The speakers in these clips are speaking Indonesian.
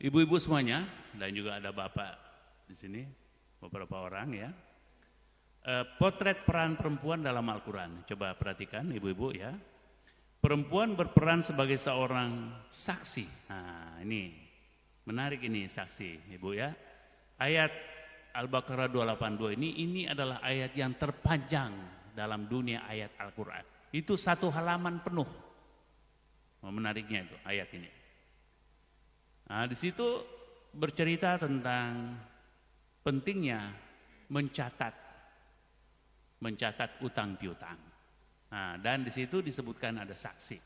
Ibu-ibu semuanya, dan juga ada bapak di sini, beberapa orang ya. Potret peran perempuan dalam Al-Quran. Coba perhatikan ibu-ibu ya. Perempuan berperan sebagai seorang saksi. Nah ini menarik ini saksi ibu ya. Ayat Al-Baqarah 282 ini adalah ayat yang terpanjang dalam dunia ayat Al-Quran. Itu satu halaman penuh. Menariknya itu ayat ini. Nah di situ bercerita tentang pentingnya mencatat utang piutang. Nah, dan di situ disebutkan ada saksi.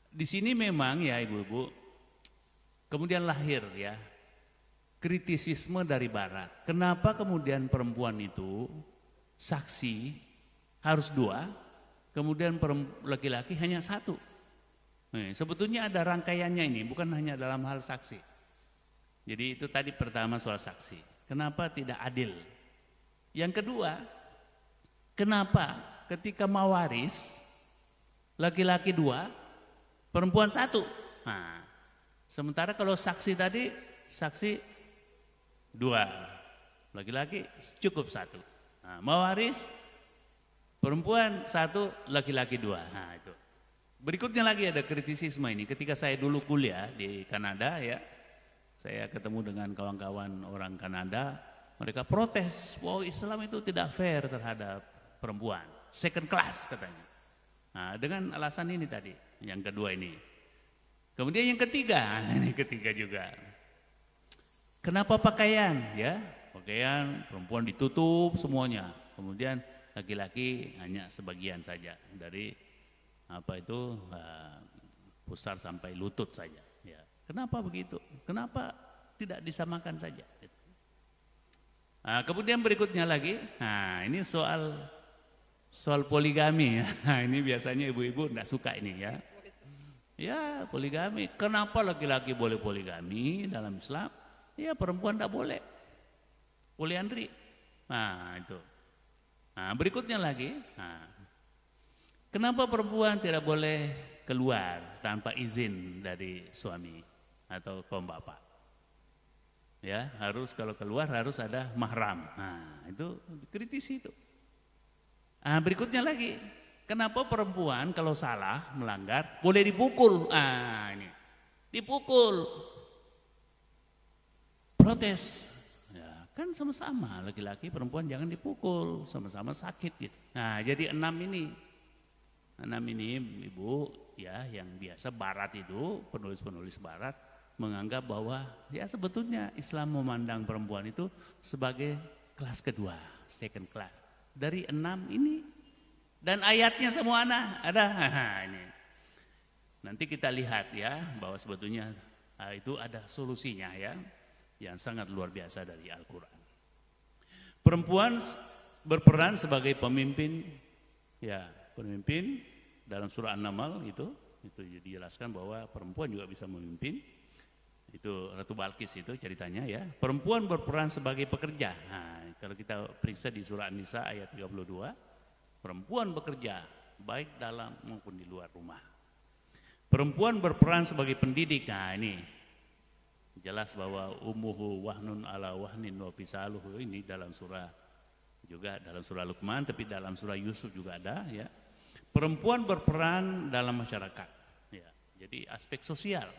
Di sini memang ya ibu-ibu, kemudian lahir ya kritisisme dari Barat. Kenapa kemudian perempuan itu saksi harus dua, kemudian laki-laki hanya satu? Sebetulnya ada rangkaiannya ini, bukan hanya dalam hal saksi. Jadi itu tadi pertama soal saksi. Kenapa tidak adil? Yang kedua, kenapa ketika mawaris laki-laki dua, perempuan satu? Nah, sementara kalau saksi tadi, saksi dua, laki-laki cukup satu. Nah, mawaris perempuan satu, laki-laki dua. Nah itu. Berikutnya lagi ada kritisisme ini. Ketika saya dulu kuliah di Kanada ya, saya ketemu dengan kawan-kawan orang Kanada, mereka protes, wow Islam itu tidak fair terhadap perempuan, second class katanya. Nah dengan alasan ini tadi, yang kedua ini. Kemudian yang ketiga, ini ketiga juga. Kenapa pakaian ya? Pakaian perempuan ditutup semuanya, kemudian laki-laki hanya sebagian saja dari apa itu pusar sampai lutut saja. Ya. Kenapa begitu? Kenapa tidak disamakan saja? Nah, kemudian berikutnya lagi, nah ini soal poligami. Nah, ini biasanya ibu-ibu tidak suka ini ya. Ya poligami. Kenapa laki-laki boleh poligami dalam Islam? Ya perempuan tidak boleh. Poliandri. Nah itu. Nah berikutnya lagi. Nah, kenapa perempuan tidak boleh keluar tanpa izin dari suami atau kaum bapak? Ya, harus kalau keluar harus ada mahram. Nah, itu kritisi itu. Nah, berikutnya lagi, kenapa perempuan kalau salah melanggar boleh dipukul? Ah, ini dipukul, protes. Ya, kan sama-sama laki-laki perempuan jangan dipukul, sama-sama sakit gitu. Nah, jadi enam ini ibu ya yang biasa Barat itu penulis-penulis Barat menganggap bahwa ya sebetulnya Islam memandang perempuan itu sebagai kelas kedua, second class. Dari enam ini dan ayatnya semua ada. Ini. Nanti kita lihat ya bahwa sebetulnya itu ada solusinya ya yang sangat luar biasa dari Al-Quran. Perempuan berperan sebagai pemimpin ya, pemimpin dalam surah An-Naml itu dijelaskan bahwa perempuan juga bisa memimpin. Itu Ratu Balkis itu ceritanya ya. Perempuan berperan sebagai pekerja. Nah, kalau kita periksa di surah An-Nisa ayat 32, perempuan bekerja baik dalam maupun di luar rumah. Perempuan berperan sebagai pendidik. Nah, ini jelas bahwa ummuhu wahnun ala wahnin wa fisaluhu ini dalam surah Luqman, tapi dalam surah Yusuf juga ada ya. Perempuan berperan dalam masyarakat. Ya, jadi aspek sosial.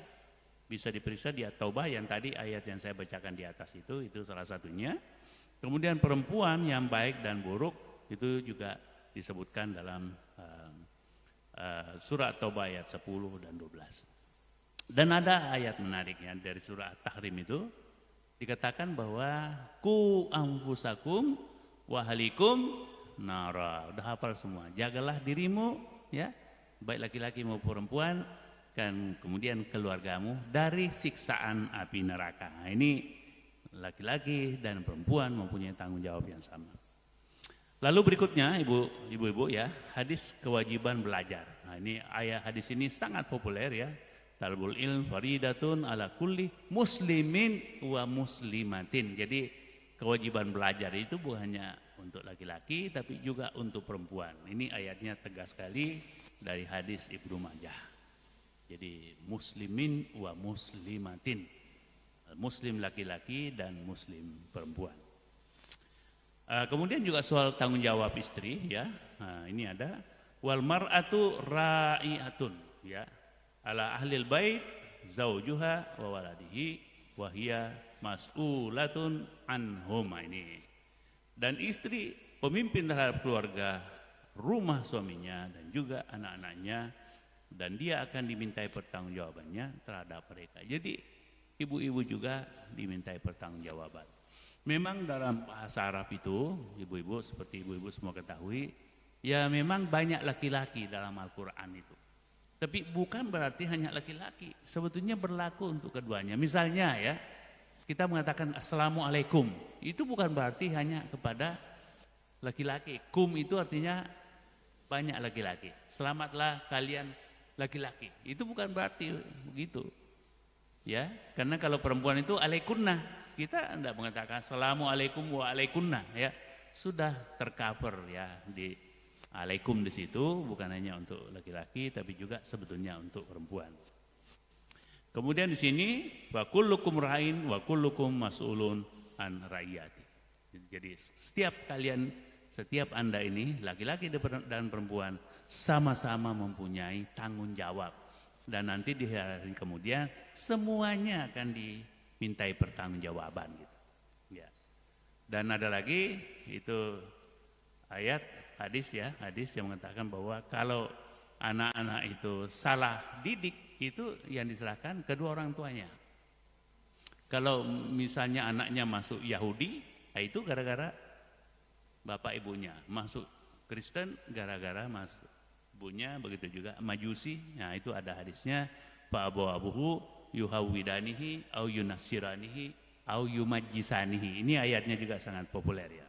Bisa diperiksa di At-Taubah yang tadi ayat yang saya bacakan di atas itu salah satunya. Kemudian perempuan yang baik dan buruk itu juga disebutkan dalam surah At-Taubah ayat 10 dan 12. Dan ada ayat menariknya dari surah At-Tahrim itu dikatakan bahwa ku anfusakum wa ahlikum nara. Udah hafal semua. Jagalah dirimu ya, baik laki-laki maupun perempuan, dan kemudian keluargamu dari siksaan api neraka. Nah, ini laki-laki dan perempuan mempunyai tanggung jawab yang sama. Lalu berikutnya ibu-ibu ya, hadis kewajiban belajar. Nah, ini ayat hadis ini sangat populer ya. Talabul ilm faridatun ala kulli muslimin wa muslimatin. Jadi kewajiban belajar itu bukan hanya untuk laki-laki tapi juga untuk perempuan. Ini ayatnya tegas sekali dari hadis Ibnu Majah. Jadi muslimin wa muslimatin, Muslim laki-laki dan Muslim perempuan. Kemudian juga soal tanggung jawab istri, ya. Nah, ini ada wal mar'atu ra'iatun, ya, ala ahlil bait zaujuha wa waladihi wa hiya mas'ulatun anhum. Ini. Dan istri pemimpin terhadap keluarga, rumah suaminya dan juga anak-anaknya, dan dia akan dimintai pertanggungjawabannya terhadap mereka. Jadi ibu-ibu juga dimintai pertanggungjawaban. Memang dalam bahasa Arab itu, ibu-ibu seperti ibu-ibu semua ketahui, ya memang banyak laki-laki dalam Al-Quran itu. Tapi bukan berarti hanya laki-laki, sebetulnya berlaku untuk keduanya. Misalnya ya, kita mengatakan Assalamualaikum, itu bukan berarti hanya kepada laki-laki. Kum itu artinya banyak laki-laki. Selamatlah kalian laki-laki, itu bukan berarti begitu. Ya, karena kalau perempuan itu alaikunna. Kita tidak mengatakan Assalamualaikum wa alaikunna, ya. Sudah tercover ya di alaikum di situ, bukan hanya untuk laki-laki tapi juga sebetulnya untuk perempuan. Kemudian di sini wa kullukum ra'in wa kullukum mas'ulun an ra'iyati. Jadi setiap Anda ini laki-laki dan perempuan sama-sama mempunyai tanggung jawab, dan nanti di hari kemudian semuanya akan dimintai pertanggungjawaban gitu. Ya. Dan ada lagi itu ayat hadis yang mengatakan bahwa kalau anak-anak itu salah didik, itu yang diserahkan kedua orang tuanya. Kalau misalnya anaknya masuk Yahudi, itu gara-gara bapak ibunya. Masuk Kristen gara-gara masuk ibunya, begitu juga Majusi. Nah, itu ada hadisnya, fa abuhu yuhawidanihi au yunasiranihi au yumajjisanihi. Ini ayatnya juga sangat populer ya.